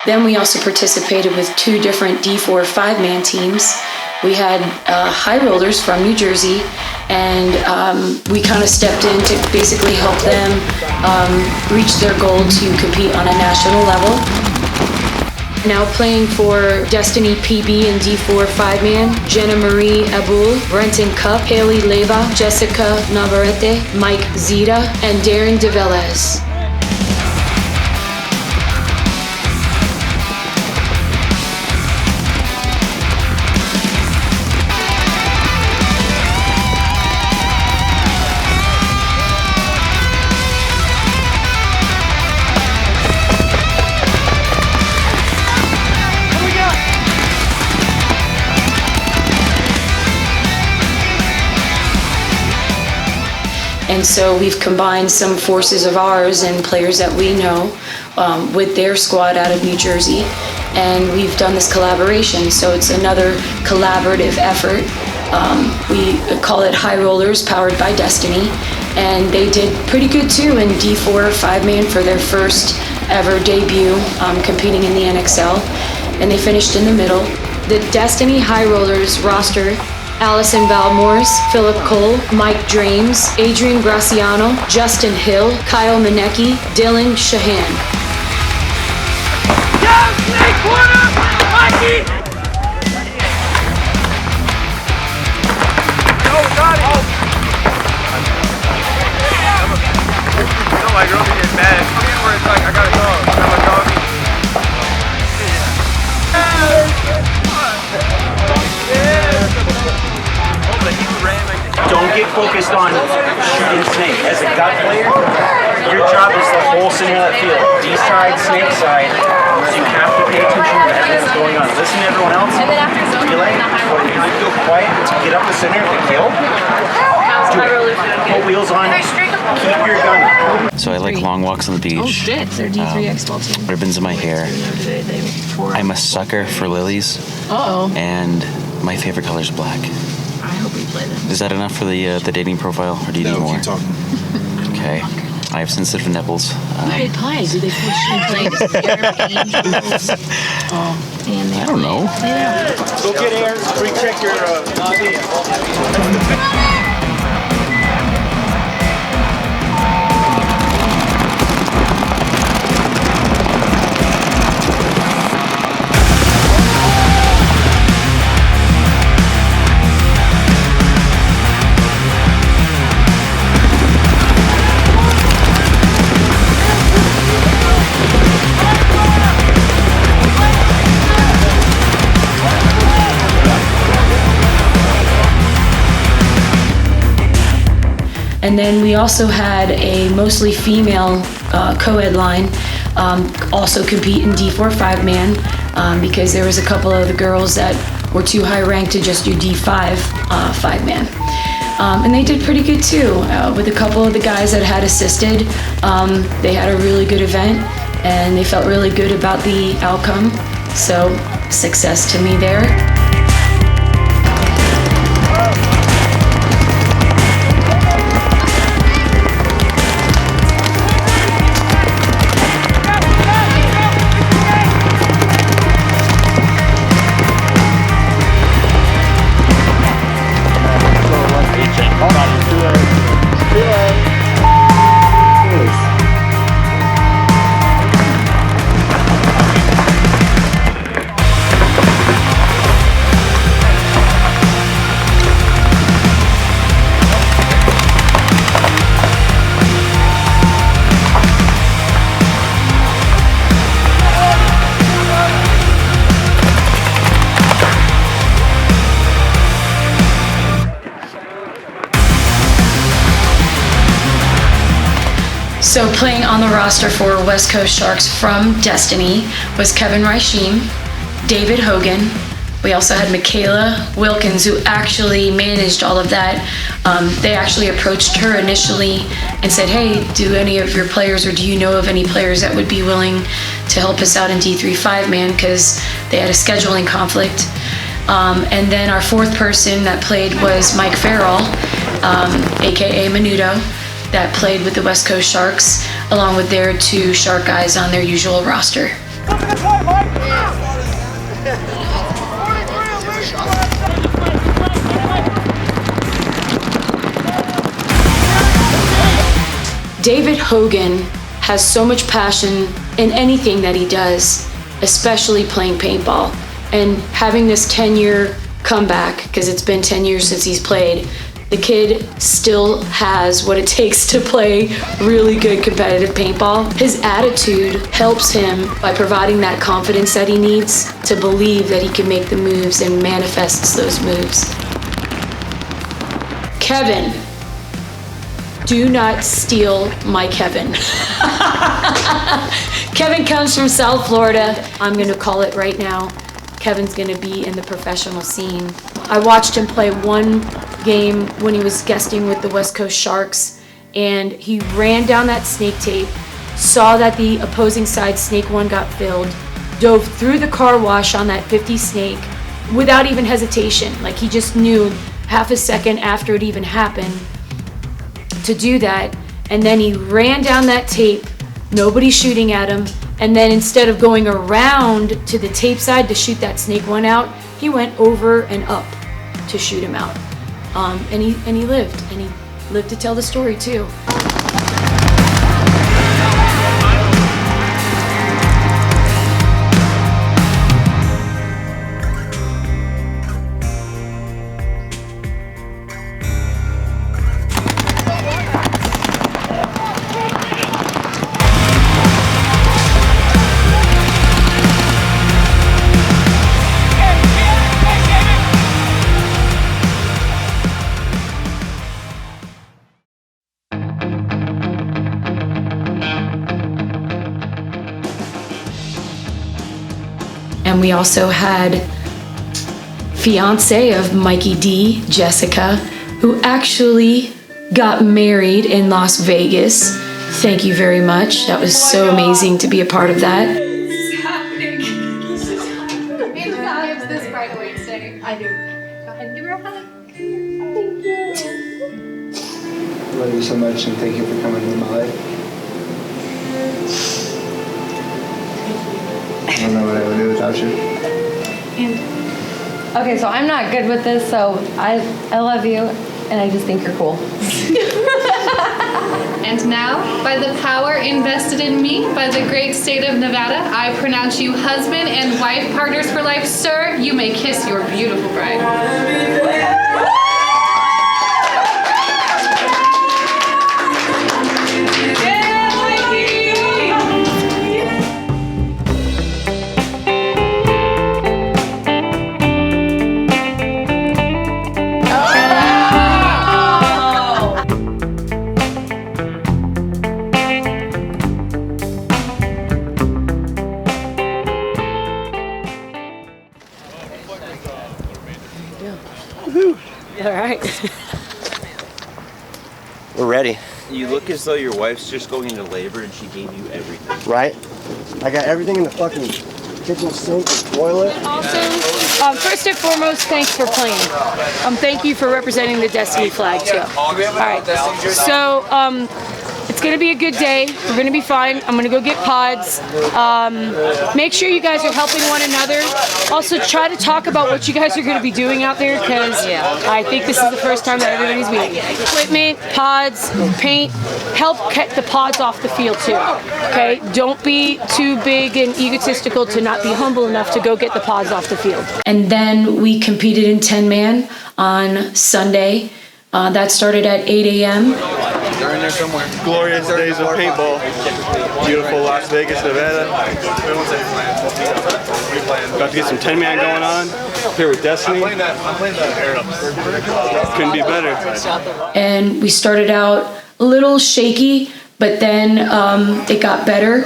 Then we also participated with 2 different D4 5-man teams. We had high rollers from New Jersey, and we kind of stepped in to basically help them reach their goal to compete on a national level. Now playing for Destiny PB and D4 5-man, Jenna Marie Abul, Brenton Cup, Haley Leva, Jessica Navarrete, Mike Zita, and Darren DeVelez. And so we've combined some forces of ours and players that we know with their squad out of New Jersey, and we've done this collaboration. So it's another collaborative effort. We call it High Rollers, powered by Destiny, and they did pretty good too in D4 5-man for their first ever debut, competing in the NXL, and they finished in the middle. The Destiny High Rollers roster: Allison Valmores, Philip Cole, Mike Drames, Adrian Graciano, Justin Hill, Kyle Manecki, Dylan Shahan. Down, snake corner, Mikey! No, got it! You know my girl be getting mad. Come in where it's like, I got a dog. I got a dog. Don't get focused on shooting snake. As a gut player, your job is the whole center of that field. D side, snake side. You have to pay attention to everything going on. Listen to everyone else. Relay. When you go quiet, get up the center of the kill. Put wheels on. Keep your gun. So I like long walks on the beach. Oh shit, they're D3 X-Ball team. Ribbons in my hair. I'm a sucker for lilies. Uh-oh. And my favorite color is black. I hope we play them. Is that enough for the dating profile, or do you need more? Keep talking. Okay. I have sensitive nipples. What do they play? Do they play Angels? And I don't know. Go get air. Recheck your And then we also had a mostly female co-ed line also compete in D4 5-man because there was a couple of the girls that were too high ranked to just do D5 5-man. And they did pretty good too. With a couple of the guys that had assisted, they had a really good event and they felt really good about the outcome. So success to me there. So playing on the roster for West Coast Sharks from Destiny was Kevin Raishim, David Hogan. We also had Michaela Wilkins, who actually managed all of that. They actually approached her initially and said, hey, do any of your players, or do you know of any players that would be willing to help us out in D3 5-man, because they had a scheduling conflict. And then our fourth person that played was Mike Farrell, aka Menudo, that played with the West Coast Sharks, along with their two Shark guys on their usual roster. David Hogan has so much passion in anything that he does, especially playing paintball. And having this 10-year comeback, because it's been 10 years since he's played, the kid still has what it takes to play really good competitive paintball. His attitude helps him by providing that confidence that he needs to believe that he can make the moves and manifests those moves. Kevin, do not steal my Kevin. Kevin comes from South Florida. I'm gonna call it right now. Kevin's gonna be in the professional scene. I watched him play one game when he was guesting with the West Coast Sharks, and he ran down that snake tape, saw that the opposing side snake one got filled, dove through the car wash on that 50 snake without even hesitation. Like, he just knew half a second after it even happened to do that, and then he ran down that tape, nobody shooting at him, and then instead of going around to the tape side to shoot that snake one out, he went over and up to shoot him out. And he lived to tell the story too. And we also had fiance of Mikey D, Jessica, who actually got married in Las Vegas. Thank you very much. That was so amazing to be a part of that. This is happening. Gives this right away today. I do. Go ahead and give her a hug. Thank you. I love you so much, and thank you for coming into my life. I don't know what I would do without you. Okay, so I'm not good with this, so I love you, and I just think you're cool. And now, by the power invested in me by the great state of Nevada, I pronounce you husband and wife partners for life. Sir, you may kiss your beautiful bride. All right. We're ready. You look as though your wife's just going into labor and she gave you everything. Right? I got everything in the fucking kitchen sink, toilet. Awesome. First and foremost, thanks for playing. Thank you for representing the Destiny flag too. All right. So it's gonna be a good day. We're gonna be fine. I'm gonna go get pods. Make sure you guys are helping one another. Also, try to talk about what you guys are gonna be doing out there, because I think this is the first time that everybody's meeting. Equipment, pods, paint. Help get the pods off the field too. Okay? Don't be too big and egotistical to not be humble enough to go get the pods off the field. And then we competed in 10-man on Sunday. That started at 8 a.m. They're in there somewhere. Glorious days of paintball. Beautiful Las Vegas, Nevada. About to get some 10-man going on here with Destiny. Couldn't be better. And we started out a little shaky, but then it got better.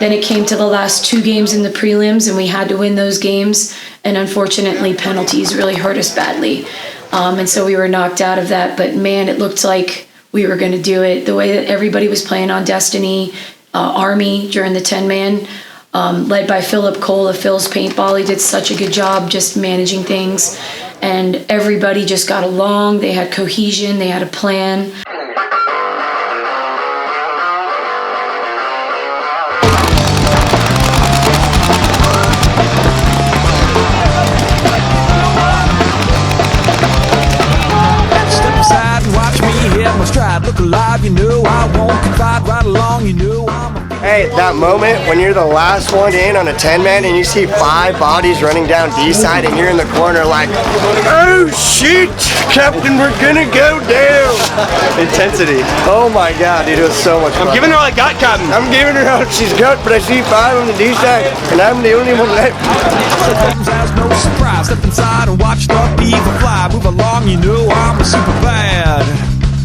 Then it came to the last two games in the prelims, and we had to win those games. And unfortunately, penalties really hurt us badly. And so we were knocked out of that. But man, it looked like we were going to do it. The way that everybody was playing on Destiny, Army during the 10-man, led by Philip Cole of Phil's Paintball. He did such a good job just managing things. And everybody just got along. They had cohesion. They had a plan. Hey, that moment when you're the last one in on a 10-man and you see 5 bodies running down D side and you're in the corner like, oh shit, Captain, we're gonna go down. Intensity. Oh my god, dude, it was so much fun. I'm giving her all I got, Captain. I'm giving her all she's got, but I see 5 on the D side and I'm the only one left. As no surprise, step inside and watch the beaver fly. Move along, you know I'm super bad.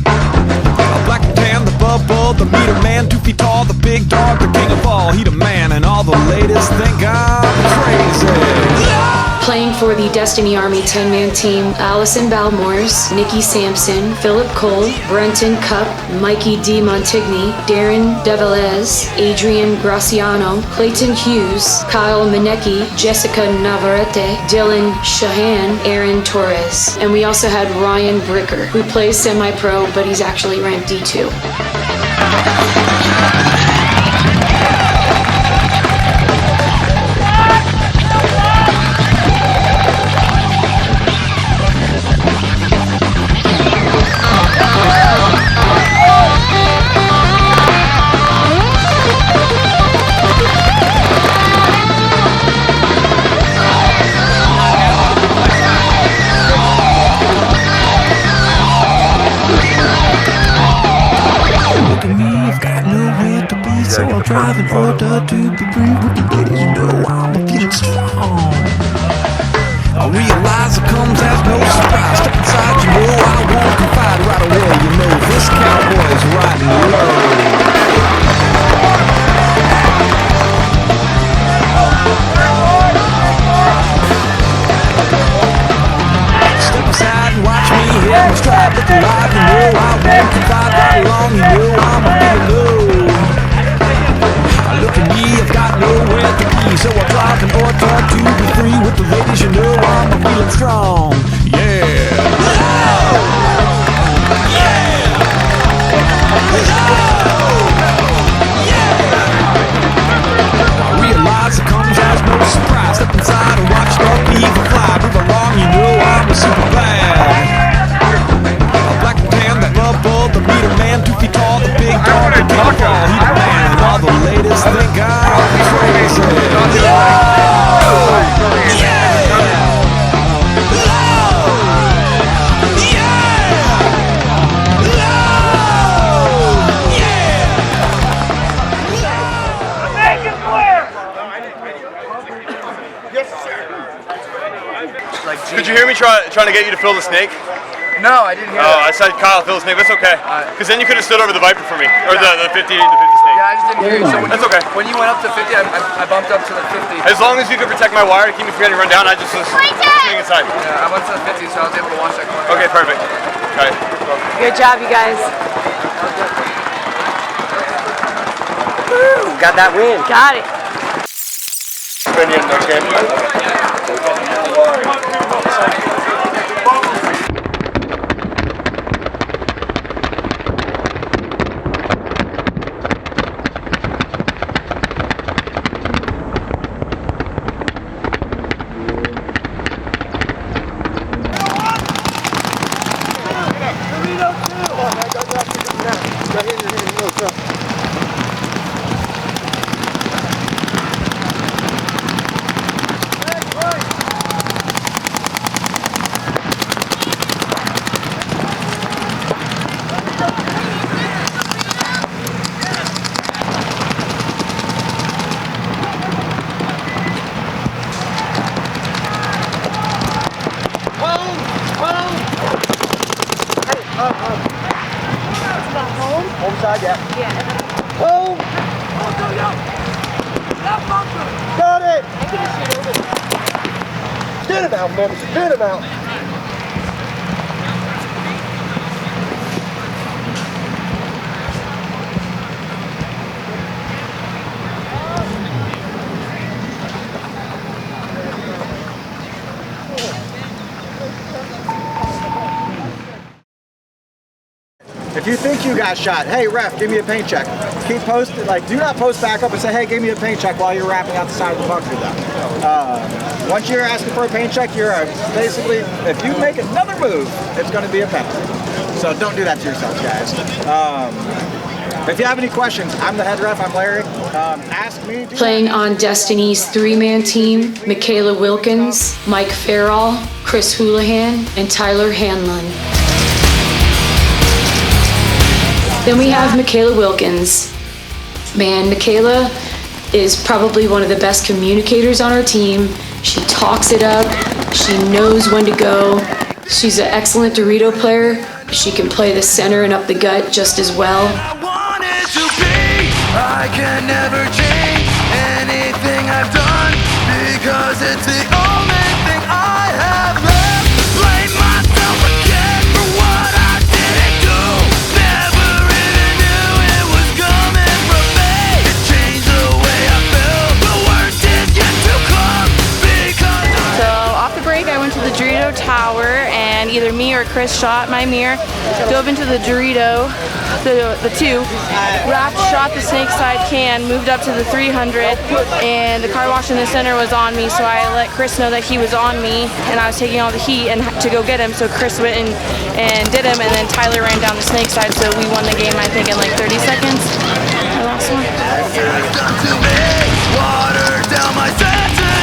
A black tan, the bubble, the meter man, 2 feet tall, the big dog, the king of all. He the man, and all the ladies think I'm crazy. Playing for the Destiny Army 10-man team, Allison Balmores, Nikki Sampson, Philip Cole, Brenton Cupp, Mikey D. Montigny, Darren Develez, Adrian Graciano, Clayton Hughes, Kyle Manecki, Jessica Navarrete, Dylan Shahan, Aaron Torres. And we also had Ryan Bricker, who plays semi-pro, but he's actually ranked D2. So I'll drive in order to be free with the ladies, you know I'm feeling strong. I realize it comes as no surprise. Step inside, you know I won't confide right away. You know this cowboy's riding low. Step aside and watch me hit my stride. Look alive, you know I won't confide right along. You know I'm feeling low. Look at me, I've got nowhere to be, so I drive in order to be free with the ladies, you know I'm feeling strong. Yeah. I realize it comes as no surprise. Step inside and watch the beaver fly. Move along, you know I'm super bad. A black tan, the bubble, the meter man, 2 feet tall, the big dog, the king of all. He the man, and all the ladies think I'm crazy. Did you hear me trying to get you to fill the snake? No, I didn't hear that. I said Kyle fill the snake. That's okay. Because then you could have stood over the Viper for me. Or the 50 snake. Yeah, I just didn't hear you. So That's okay. When you went up to 50, I bumped up to the 50. As long as you could protect my wire to keep me from getting run down, I just was sitting inside. Yeah, I went to the 50, so I was able to watch that corner. Okay, perfect. Okay. Good job, you guys. Woo, got that win. Got it. Opinion, no champion. Home side, yeah. Yeah. Home! Got it! Spin him out, man. Spin him out. If you think you got shot, hey ref, give me a paint check. Keep posting, like do not post back up and say, hey, give me a paint check while you're wrapping out the side of the bunker though. Once you're asking for a paint check, you're basically, if you make another move, it's going to be a penalty. So don't do that to yourselves, guys. If you have any questions, I'm the head ref. I'm Larry. Ask me. Playing on Destiny's 3-man team, Michaela Wilkins, Mike Farrell, Chris Houlihan, and Tyler Hanlon. Then we have Michaela Wilkins. Man, Michaela is probably one of the best communicators on our team. She talks it up. She knows when to go. She's an excellent Dorito player. She can play the center and up the gut just as well. I can never change anything I've done because it's the only thing I have left. Blame myself again for what I didn't do. Never even knew it was coming from me. It changed the way I felt. The worst is yet to come because So off the break, I went to the Dorito Tower, and either me or Chris shot my mirror, dove into the Dorito. The two, wrapped, shot the snake side can, moved up to the 300, and the car wash in the center was on me, so I let Chris know that he was on me, and I was taking all the heat and to go get him, so Chris went and did him, and then Tyler ran down the snake side, so we won the game, I think, in like 30 seconds. My last one.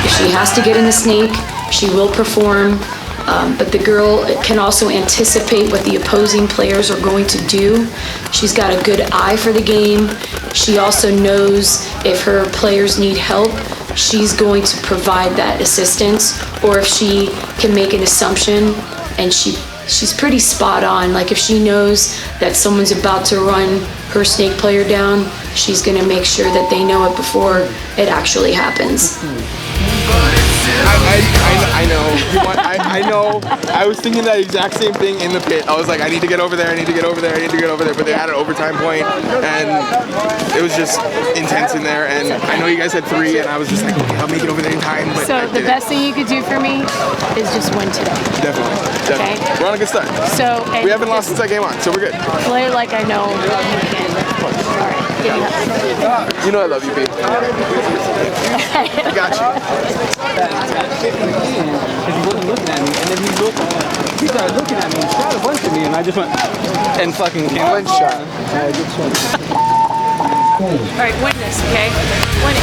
If she has to get in the snake, she will perform. But the girl can also anticipate what the opposing players are going to do. She's got a good eye for the game. She also knows if her players need help, she's going to provide that assistance. Or if she can make an assumption, and she's pretty spot on. Like if she knows that someone's about to run her snake player down, she's gonna make sure that they know it before it actually happens. I know. I was thinking that exact same thing in the pit. I was like, I need to get over there, I need to get over there, I need to get over there. But they had an overtime point, and it was just intense in there. And I know you guys had 3, and I was just like, okay, I'll make it over there in time. But So the best thing you could do for me is just win today. Definitely. Okay. We're on a good start. So we haven't lost since that game on, so we're good. Play like I know you can. All right. Give me that. You know I love you, babe. Got you. He wasn't looking at me, and then he started looking at me and shot a bunch of me, and I just went and fucking came one shot. All right, win this, okay? Win it.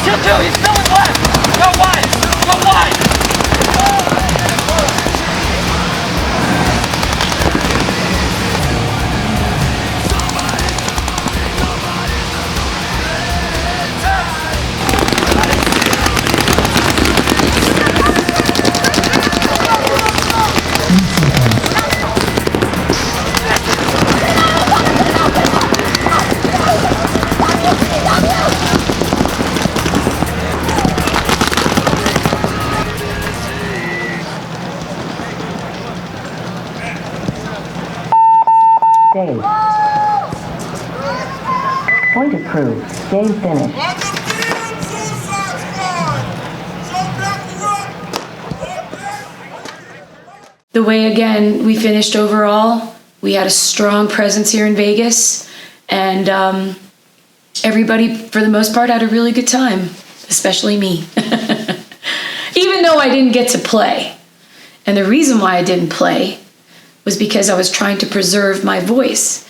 He's still in left! Go wide! Go wide! Dave. Point approved. Game finished. The way, again, we finished overall, we had a strong presence here in Vegas, and everybody, for the most part, had a really good time, especially me. Even though I didn't get to play. And the reason why I didn't play was because I was trying to preserve my voice.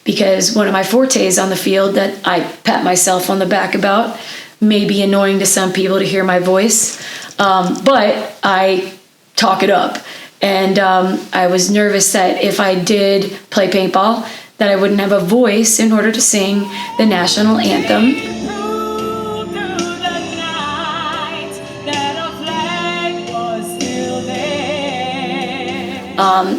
Because one of my fortes on the field that I pat myself on the back about may be annoying to some people to hear my voice, but I talk it up. And I was nervous that if I did play paintball, that I wouldn't have a voice in order to sing the National Anthem.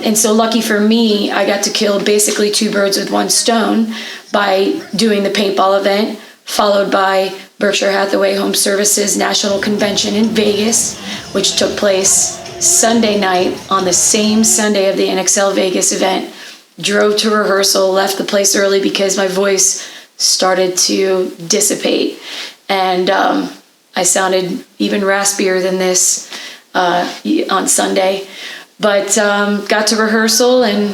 And so lucky for me, I got to kill basically 2 birds with 1 stone by doing the paintball event, followed by Berkshire Hathaway Home Services National Convention in Vegas, which took place Sunday night on the same Sunday of the NXL Vegas event. Drove to rehearsal, left the place early because my voice started to dissipate. And I sounded even raspier than this on Sunday. But got to rehearsal and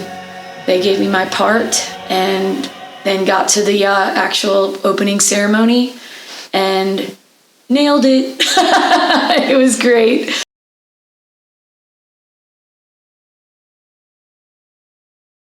they gave me my part, and then got to the actual opening ceremony and nailed it. It was great.